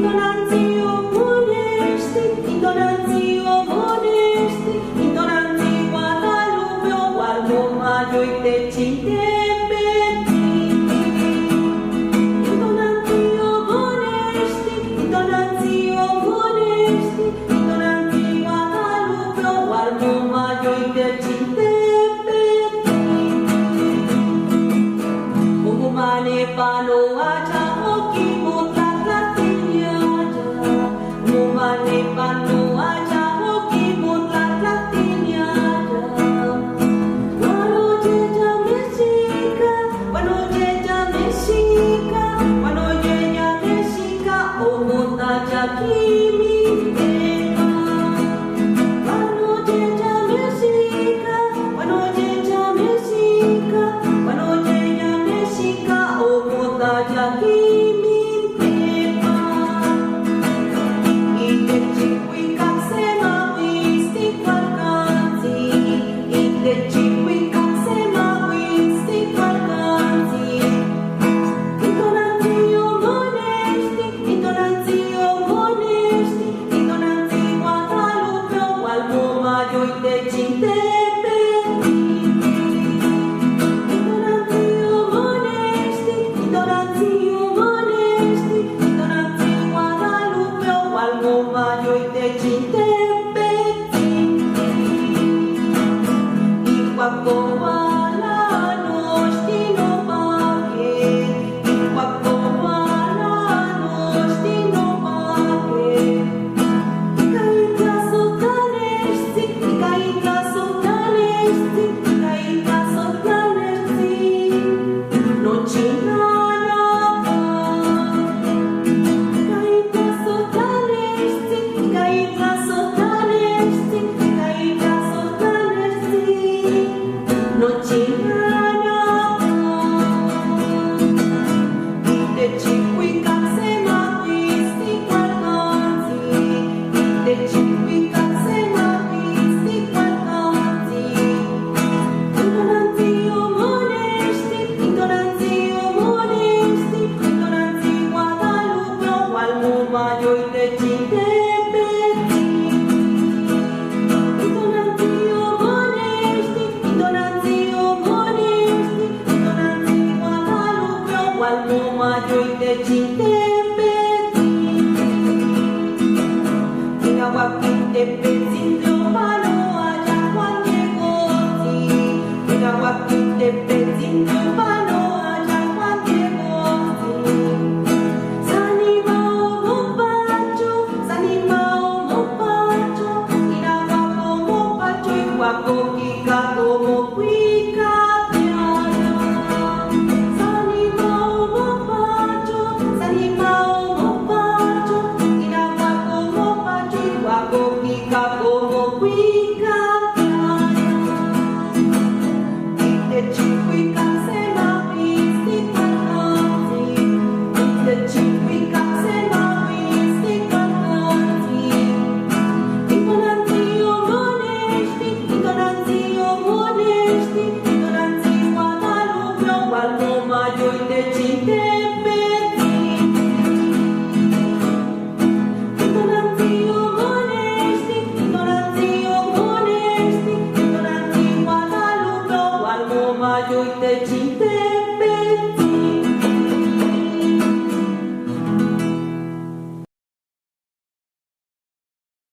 intonanții omonești, intonanții omonești, intonanții Guadalupe, o guardo maggio e te cinte per ti. Intonanții omonești, intonanții omonești, intonanții Guadalupe, o guardo maggio e te cinte per ti. Umane pano aja hoki mutlat latinya aja. Umane pano aja hoki mutlat latinya aja. Wano jeja Mexica, wano jeja Mexica, wano jeja Mexica, o montaja kimi ema. Wano jeja Mexica, wano jeja Mexica, wano jeja Mexica, o montaja kimi ema. Ite chikwi kaksema wisti kalkanzi, ite chikwi kaksema wisti kalkanzi. Intonanții omonești, intonanții omonești, intonanții Guadalupe, o guardo maggio e te cinte per ti. Intonanții omonești, intonanții omonești, intonanții Guadalupe, o guardo maggio e te cinte per ti. I quattro valano stino pake, i quattro valano stino pake. Cainta sotanești, cainta sotanești, cainta sotanești, nocinana pa. Cainta sotanești, cainta sotanești, cainta sotanești, nocinana pa. Ite chikwi kaksema wisti kalkanzi, ite chikwi kaksema wisti kalkanzi. Intonanții omonești, intonanții omonești, intonanții Guadalupe, o guardo maggio e te cinte